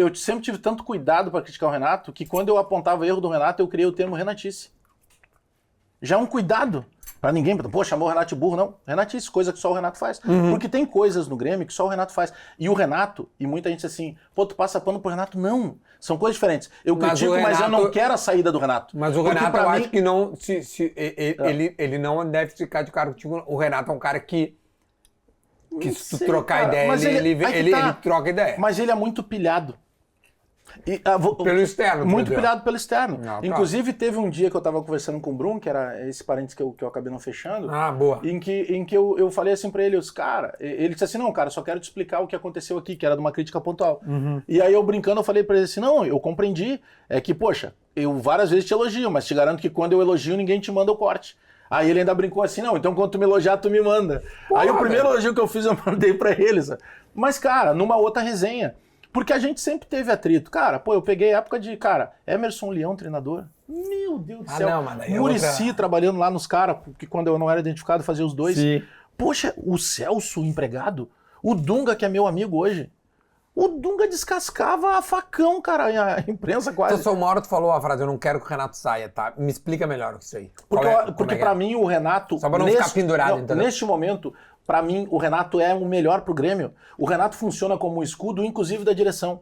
Eu sempre tive tanto cuidado para criticar o Renato que quando eu apontava erro do Renato, eu criei o termo Renatice. Já é um cuidado. Pra ninguém, pô, chamou o Renato de burro, não. Renatice, coisa que só o Renato faz. Porque tem coisas no Grêmio que só o Renato faz. E o Renato, e muita gente diz assim, pô, tu passa pano pro Renato. Não, são coisas diferentes. Eu critico, mas eu não quero a saída do Renato. Mas o Renato, eu acho que não, ele não deve ficar de cara contigo. O Renato é um cara que se tu trocar ideia, ele troca ideia. Mas ele é muito pilhado. Pelo externo. Muito pilhado pelo externo. Não, inclusive, teve um dia que eu tava conversando com o Brum, que era esse parênteses que eu acabei não fechando. Ah, boa. Em que eu falei assim pra ele, ele disse assim, não, cara, só quero te explicar o que aconteceu aqui, que era de uma crítica pontual. E aí eu brincando, eu falei pra ele assim, não, eu compreendi, é que, poxa, eu várias vezes te elogio, mas te garanto que quando eu elogio, ninguém te manda o corte. Aí ele ainda brincou assim, não, então quando tu me elogiar, tu me manda. Porra, aí o primeiro elogio que eu fiz, eu mandei pra ele, sabe? Mas, cara, numa outra resenha. Porque a gente sempre teve atrito. Cara, pô, eu peguei a época de, Emerson Leão, treinador. Meu Deus do céu. Muricy trabalhando lá nos caras, porque quando eu não era identificado, fazia os dois. Sim. Poxa, o Celso, empregado. O Dunga, que é meu amigo hoje. O Dunga descascava a facão, cara, a imprensa quase. Então, só uma hora tu falou a frase, eu não quero que o Renato saia, tá? Me explica melhor o que isso aí. Porque pra mim o Renato... Só pra não ficar pendurado, entendeu? Neste momento... Pra mim, o Renato é o melhor pro Grêmio. O Renato funciona como um escudo, inclusive da direção.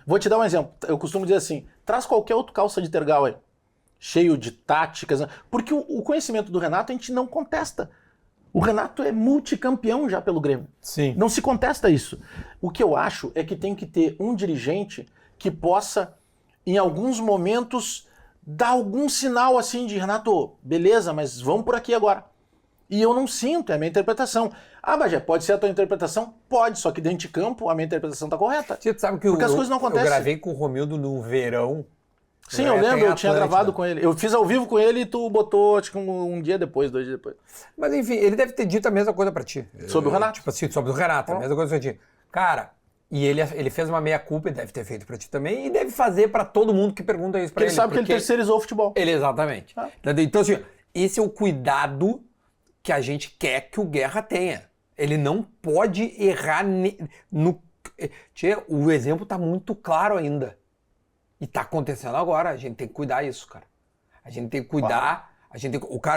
Vou te dar um exemplo. Eu costumo dizer assim, traz qualquer outro calça de tergal aí, cheio de táticas, porque o conhecimento do Renato a gente não contesta. O Renato é multicampeão já pelo Grêmio. Sim. Não se contesta isso. O que eu acho é que tem que ter um dirigente que possa, em alguns momentos, dar algum sinal assim de, Renato, beleza, mas vamos por aqui agora. E eu não sinto, é a minha interpretação. Ah, Bagé, pode ser a tua interpretação? Pode, só que dentro de campo a minha interpretação tá correta. Você sabe que porque as coisas não acontecem. Eu gravei com o Romildo no verão. Sim, eu lembro, eu tinha gravado com ele. Eu fiz ao vivo com ele e tu botou, acho que um dia depois, 2 dias depois. Mas enfim, ele deve ter dito a mesma coisa pra ti. Sobre o Renato? Tipo assim, sobre o Renato, a mesma coisa pra ti. Cara, e ele fez uma meia-culpa, e deve ter feito pra ti também, e deve fazer pra todo mundo que pergunta isso pra ele. Porque ele sabe que ele terceirizou o futebol. Exatamente. Então assim, esse é o cuidado que a gente quer que o Guerra tenha. Ele não pode errar o exemplo tá muito claro ainda. E tá acontecendo agora. A gente tem que cuidar disso, cara. A gente tem que cuidar.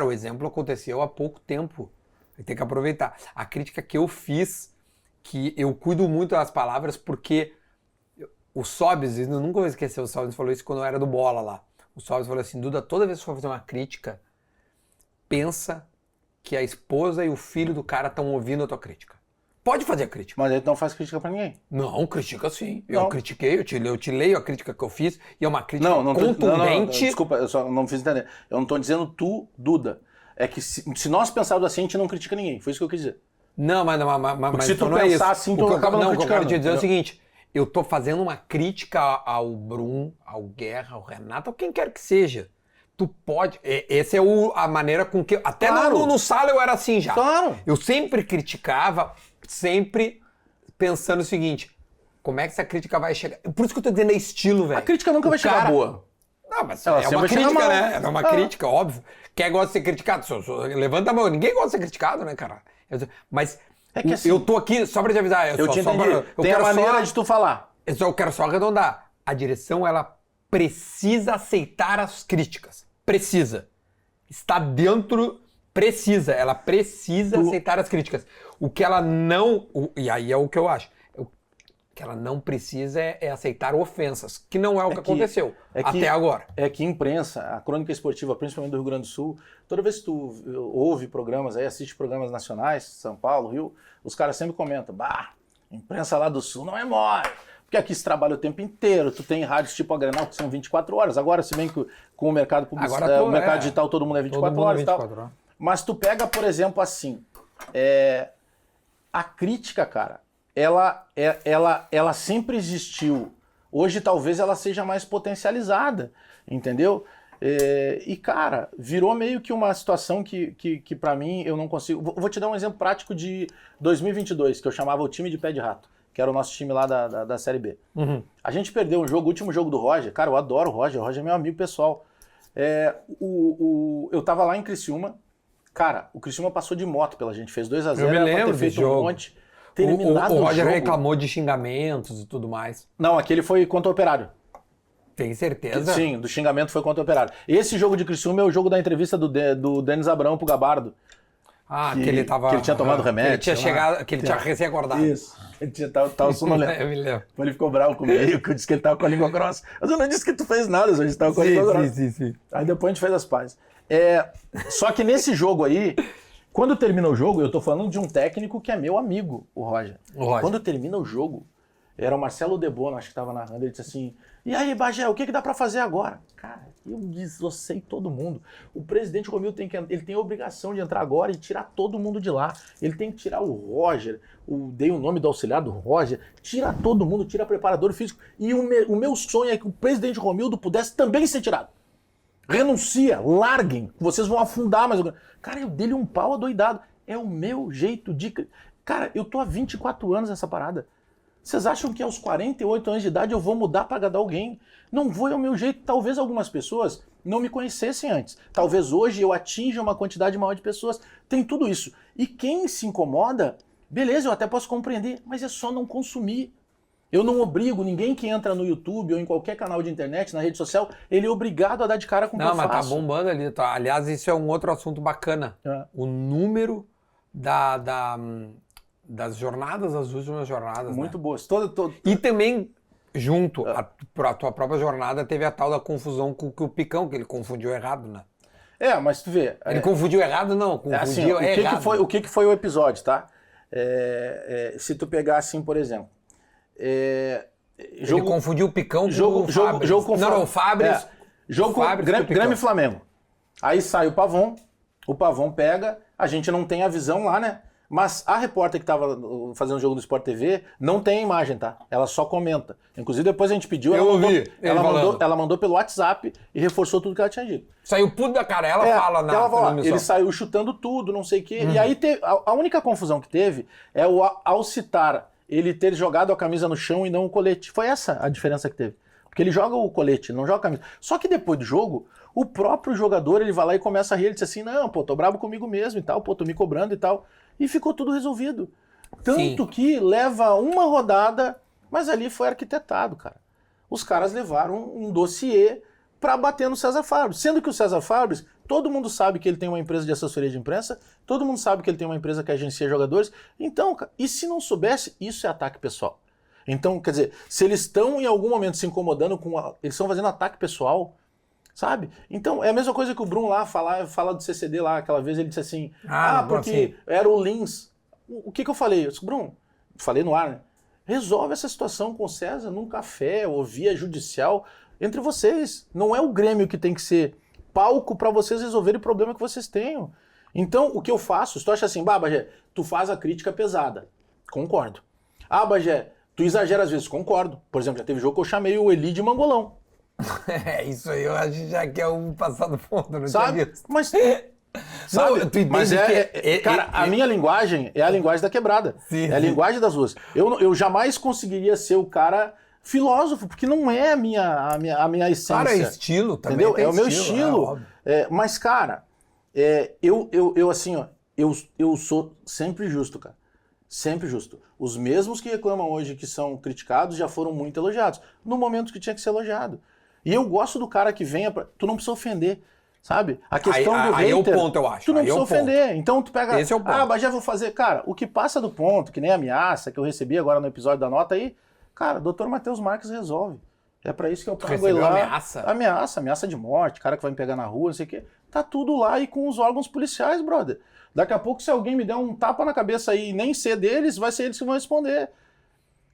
O exemplo aconteceu há pouco tempo. A gente tem que aproveitar. A crítica que eu fiz, que eu cuido muito das palavras, porque o Sobis, eu nunca vou esquecer, o Sobis falou isso quando eu era do Bola lá. O Sobis falou assim, Duda, toda vez que for fazer uma crítica, pensa que a esposa e o filho do cara estão ouvindo a tua crítica. Pode fazer a crítica. Mas ele não faz crítica pra ninguém. Não, crítica sim. Eu critiquei, eu te leio a crítica que eu fiz, e é uma crítica contundente. Não, desculpa, eu só não me fiz entender. Eu não tô dizendo tu, Duda. É que se nós pensarmos assim, a gente não critica ninguém. Foi isso que eu quis dizer. Não, mas se tu não pensar é isso. assim, tu acaba não criticando. O que eu quero te dizer é o seguinte, eu tô fazendo uma crítica ao Brum, ao Guerra, ao Renato, a quem quer que seja. Tu pode... Essa é a maneira com que... Até no Sala eu era assim já. Claro. Eu sempre criticava, sempre pensando o seguinte, como é que essa crítica vai chegar? Por isso que eu tô dizendo é estilo, velho. A crítica nunca vai chegar boa. Não, mas é uma crítica, né? É uma crítica, óbvio. Quem gosta de ser criticado? Levanta a mão. Ninguém gosta de ser criticado, né, cara? Mas é que assim, eu tô aqui só pra te avisar. Eu te entendi. Tem a maneira de tu falar. Eu quero só arredondar. A direção, ela precisa aceitar as críticas. Precisa. Está dentro... Ela precisa aceitar as críticas. O que ela não... E aí é o que eu acho. O que ela não precisa é aceitar ofensas, que não é o que aconteceu até agora. É que imprensa, a crônica esportiva, principalmente do Rio Grande do Sul, toda vez que tu ouve programas, aí assiste programas nacionais, São Paulo, Rio, os caras sempre comentam, imprensa lá do Sul não é mole. Porque aqui se trabalha o tempo inteiro, tu tem rádios tipo a Grenal que são 24 horas, agora se bem que com o mercado publicitário, o mercado digital todo mundo é 24 horas e tal. Mas tu pega, por exemplo, assim, a crítica, cara, ela sempre existiu. Hoje talvez ela seja mais potencializada, entendeu? E, cara, virou meio que uma situação que pra mim eu não consigo... Vou te dar um exemplo prático de 2022, que eu chamava o time de pé de rato, que era o nosso time lá da Série B. A gente perdeu um jogo, o último jogo do Roger. Cara, eu adoro o Roger é meu amigo pessoal. Eu tava lá em Criciúma. Cara, o Criciúma passou de moto pela gente, fez 2-0, eu me lembro ter feito jogo. Um monte. terminado O o Roger jogo... reclamou de xingamentos e tudo mais. Não, aquele foi contra o Operário. Tem certeza? Sim, do xingamento foi contra o Operário. Esse jogo de Criciúma é o jogo da entrevista do Denis Abrão pro Gabardo. Ah, que ele tava... que ele tinha tomado remédio. Que ele tinha chegado, que ele tinha recém-acordado. Isso. Ele tava sonolento. Eu me lembro. Ele ficou bravo comigo, que eu disse que ele tava com a língua grossa. Mas eu não disse que tu fez nada, a gente tava com a língua grossa. Sim. Aí depois a gente fez as pazes. Só que nesse jogo aí, quando termina o jogo, eu tô falando de um técnico que é meu amigo, o Roger. Quando termina o jogo, era o Marcelo Debono, acho que tava narrando, ele disse assim, e aí, Bagé, o que dá pra fazer agora? Cara, eu desossei todo mundo. O presidente Romildo ele tem a obrigação de entrar agora e tirar todo mundo de lá. Ele tem que tirar o Roger, dei o nome do auxiliar do Roger, tira todo mundo, tira preparador físico. E o meu sonho é que o presidente Romildo pudesse também ser tirado. Renuncia, larguem, vocês vão afundar mais. Cara, eu dei-lhe um pau adoidado. É o meu jeito de... Cara, eu tô há 24 anos nessa parada. Vocês acham que aos 48 anos de idade eu vou mudar para agradar alguém? Não vou, é o meu jeito. Talvez algumas pessoas não me conhecessem antes. Talvez hoje eu atinja uma quantidade maior de pessoas. Tem tudo isso. E quem se incomoda, beleza, eu até posso compreender, mas é só não consumir. Eu não obrigo ninguém que entra no YouTube ou em qualquer canal de internet, na rede social, ele é obrigado a dar de cara com o que eu faço. Não, mas tá bombando ali. Tá. Aliás, isso é um outro assunto bacana. O número das jornadas, as últimas jornadas. Muito né? boas. E também, junto à tua própria jornada, teve a tal da confusão com o Picão, que ele confundiu errado, né? Mas tu vê... Ele confundiu errado, não. Confundiu errado. O que foi o episódio, tá? Se tu pegar assim, por exemplo... Ele confundiu o Picão com o Fabris. O Fabris. Jogo com Grêmio e Flamengo. Aí sai o Pavão pega, a gente não tem a visão lá, né? Mas a repórter que estava fazendo o jogo do Sport TV não tem a imagem, tá? Ela só comenta. Inclusive, depois a gente pediu, ela mandou pelo WhatsApp e reforçou tudo que ela tinha dito. Saiu puto da cara, ela fala na transmissão. Ele saiu chutando tudo, não sei o quê. E aí a única confusão que teve é ao citar ele ter jogado a camisa no chão e não o colete. Foi essa a diferença que teve. Porque ele joga o colete, não joga a camisa. Só que depois do jogo, o próprio jogador, ele vai lá e começa a rir, ele diz assim, não, pô, tô bravo comigo mesmo e tal, pô, tô me cobrando e tal. E ficou tudo resolvido. Tanto que leva uma rodada, mas ali foi arquitetado, cara. Os caras levaram um dossiê para bater no César Fabris. Sendo que o César Fabris, todo mundo sabe que ele tem uma empresa de assessoria de imprensa, todo mundo sabe que ele tem uma empresa que agencia jogadores. Então, e se não soubesse, isso é ataque pessoal. Então, quer dizer, se eles estão em algum momento se incomodando com... Eles estão fazendo ataque pessoal, sabe? Então, é a mesma coisa que o Bruno lá fala do CCD lá, aquela vez ele disse assim, porque era o Lins. O que eu falei? Eu disse, Bruno, falei no ar, né? Resolve essa situação com o César num café ou via judicial entre vocês. Não é o Grêmio que tem que ser palco para vocês resolverem o problema que vocês tenham. Então, o que eu faço, se tu acha assim, Bagé, tu faz a crítica pesada. Concordo. Bagé, tu exagera às vezes. Concordo. Por exemplo, já teve jogo que eu chamei o Eli de mangolão. Isso aí eu acho já que é um passado fundo, não sabe? tinha visto. Mas... Sabe? Não, tu mas cara, a minha linguagem é a linguagem da quebrada. Sim, é a linguagem das ruas. Eu jamais conseguiria ser o cara filósofo, porque não é a minha essência. Cara, é estilo também. Entendeu? É o meu estilo. Mas, cara, eu assim, ó, eu sou sempre justo, cara. Sempre justo. Os mesmos que reclamam hoje que são criticados já foram muito elogiados. No momento que tinha que ser elogiado. E eu gosto do cara que venha pra... Tu não precisa ofender. Sabe? A questão do hater... Aí é o ponto, eu acho. Tu não precisa ofender. Então tu pega... Esse é o ponto. Mas já vou fazer... Cara, o que passa do ponto, que nem a ameaça que eu recebi agora no episódio da nota aí, cara, Dr. Matheus Marques resolve. É pra isso que eu pago ele lá. Ameaça de morte, cara que vai me pegar na rua, não sei o quê. Tá tudo lá e com os órgãos policiais, brother. Daqui a pouco, se alguém me der um tapa na cabeça aí e nem ser deles, vai ser eles que vão responder.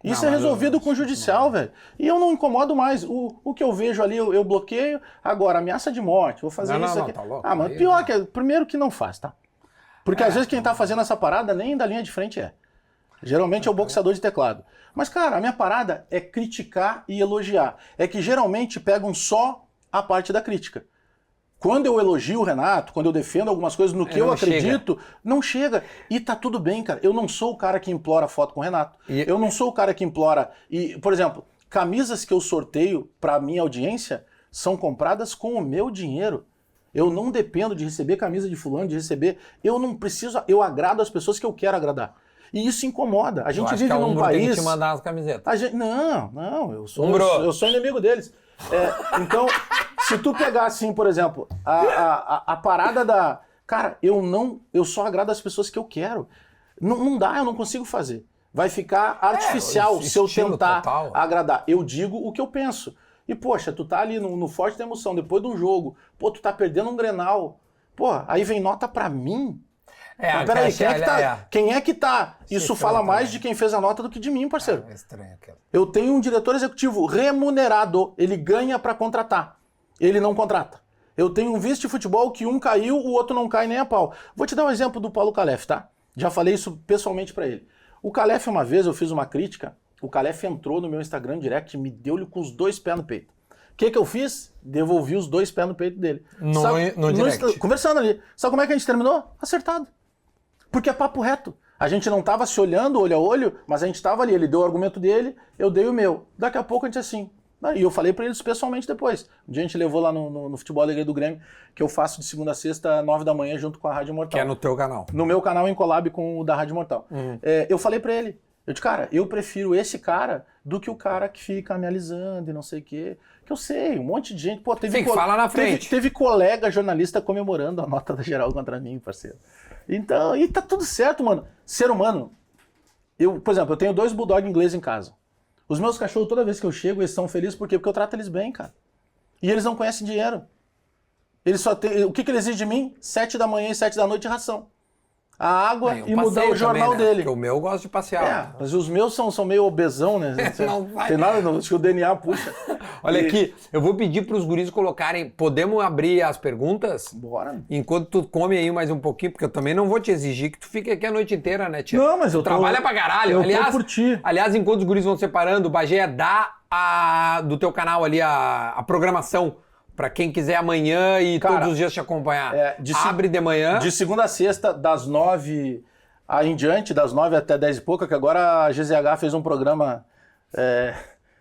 Isso é resolvido com o judicial, velho. E eu não incomodo mais. O que eu vejo ali, eu bloqueio. Agora, ameaça de morte, vou fazer isso aqui. Tá louco. Mas pior que... Primeiro que não faz, tá? Porque às vezes quem tá fazendo essa parada nem da linha de frente é. Geralmente é o boxeador de teclado. Mas, cara, a minha parada é criticar e elogiar. É que geralmente pegam só a parte da crítica. Quando eu elogio o Renato, quando eu defendo algumas coisas no que eu acredito, não chega. E tá tudo bem, cara. Eu não sou o cara que implora foto com o Renato. Eu não sou o cara que implora... E, por exemplo, camisas que eu sorteio pra minha audiência são compradas com o meu dinheiro. Eu não dependo de receber camisa de fulano, de receber... Eu não preciso... Eu agrado as pessoas que eu quero agradar. E isso incomoda. A gente acho vive que a num Umbro tem que país... te mandar as camisetas. Não, eu sou inimigo deles. Então, se tu pegar assim, por exemplo, a parada da... Cara, eu só agrado as pessoas que eu quero. Não dá, eu não consigo fazer. Vai ficar artificial se eu tentar agradar. Eu digo o que eu penso. E, poxa, tu tá ali no forte da emoção, depois de um jogo, pô, tu tá perdendo um Grenal, pô, aí vem nota pra mim. Mas peraí, quem é que tá? Isso fala mais de quem fez a nota do que de mim, parceiro. É estranho aquilo. Eu tenho um diretor executivo remunerado, ele ganha pra contratar, ele não contrata. Eu tenho um vice de futebol que um caiu, o outro não cai nem a pau. Vou te dar um exemplo do Paulo Calef, tá? Já falei isso pessoalmente pra ele. O Calef, uma vez, eu fiz uma crítica, o Calef entrou no meu Instagram direct e me deu-lhe com os 2 pés no peito. O que eu fiz? Devolvi os 2 pés no peito dele. No direct. Conversando ali. Sabe como é que a gente terminou? Acertado. Porque é papo reto. A gente não tava se olhando olho a olho, mas a gente tava ali. Ele deu o argumento dele, eu dei o meu. Daqui a pouco a gente assim... E eu falei pra eles pessoalmente depois. Um dia a gente levou lá no Futebol Alegria do Grêmio, que eu faço de segunda a sexta, 9 da manhã, junto com a Rádio Mortal. Que é no teu canal. No meu canal, em collab com o da Rádio Mortal. Eu falei pra ele, eu disse, cara, eu prefiro esse cara do que o cara que fica me alisando e não sei o quê. Que eu sei, um monte de gente... Pô, fala na frente. Teve colega jornalista comemorando a nota da geral contra mim, parceiro. Então, e tá tudo certo, mano. Ser humano... Por exemplo, eu tenho 2 bulldog ingleses em casa. Os meus cachorros, toda vez que eu chego, eles estão felizes. Por quê? Porque eu trato eles bem, cara. E eles não conhecem dinheiro. Eles só tem... O que eles exigem de mim? 7 da manhã e 7 da noite, ração. A água e mudar o jornal também, né? dele. Porque o meu gosta de passear. Mas os meus são meio obesão, né? Não vai. Tem nada, acho que o DNA puxa. Olha aqui, eu vou pedir para os guris colocarem... Podemos abrir as perguntas? Bora. Enquanto tu come aí mais um pouquinho, porque eu também não vou te exigir que tu fique aqui a noite inteira, né, tia? Não, mas eu trabalha pra caralho. Eu tô por ti. Aliás, enquanto os guris vão separando, o Bagé dá do teu canal ali a programação pra quem quiser amanhã e todos os dias te acompanhar. Abre de manhã. De segunda a sexta, das 9 em diante, das 9 até 10 e pouca, que agora a GZH fez um programa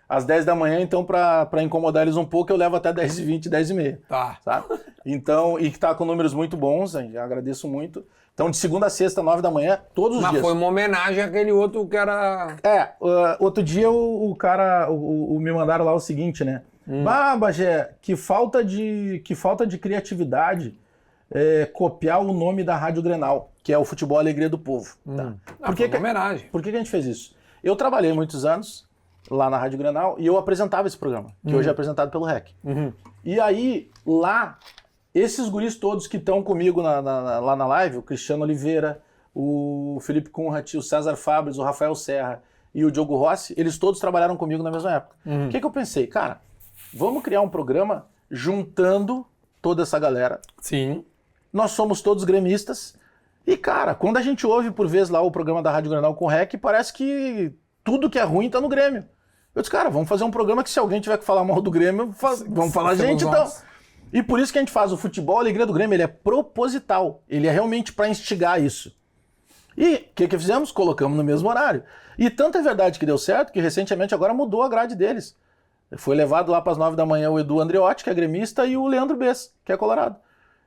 às 10 da manhã, então pra incomodar eles um pouco, eu levo até 10h20, 10h30. Tá. Então, e que tá com números muito bons, eu agradeço muito. Então, de segunda a sexta, 9 da manhã, todos os dias. Mas foi uma homenagem àquele outro que era... Outro dia o cara, me mandaram lá o seguinte, né? Bagé, que falta de criatividade copiar o nome da Rádio Grenal, que é o Futebol Alegria do Povo. Tá? Foi uma homenagem. Por que a gente fez isso? Eu trabalhei muitos anos lá na Rádio Grenal e eu apresentava esse programa, que hoje é apresentado pelo REC. E aí, lá, esses guris todos que estão comigo lá na live, o Cristiano Oliveira, o Felipe Kunrat, o César Fabres, o Rafael Serra e o Diogo Rossi, eles todos trabalharam comigo na mesma época. O que eu pensei? Cara, vamos criar um programa juntando toda essa galera. Sim. Nós somos todos gremistas. E, cara, quando a gente ouve por vez lá o programa da Rádio Grenal com o REC, parece que tudo que é ruim tá no Grêmio. Eu disse, cara, vamos fazer um programa que se alguém tiver que falar mal do Grêmio, vamos falar a gente, então. E por isso que a gente faz o Futebol Alegria do Grêmio, ele é proposital. Ele é realmente para instigar isso. E o que fizemos? Colocamos no mesmo horário. E tanto é verdade que deu certo, que recentemente agora mudou a grade deles. Foi levado lá para as 9 da manhã o Edu Andreotti, que é gremista, e o Leandro Bess, que é colorado.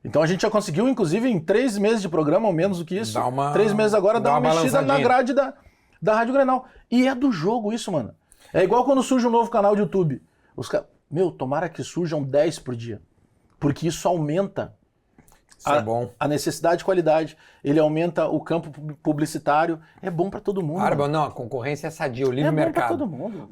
Então a gente já conseguiu, inclusive, em 3 meses de programa, ou menos do que isso, 3 meses agora, dar uma mexida na grade da Rádio Grenal. E é do jogo isso, mano. É igual quando surge um novo canal de YouTube. Os caras, tomara que surjam 10 por dia. Porque isso aumenta a necessidade de qualidade. Ele aumenta o campo publicitário. É bom para todo mundo. Não, a concorrência é sadia, o livre mercado. É bom para todo mundo.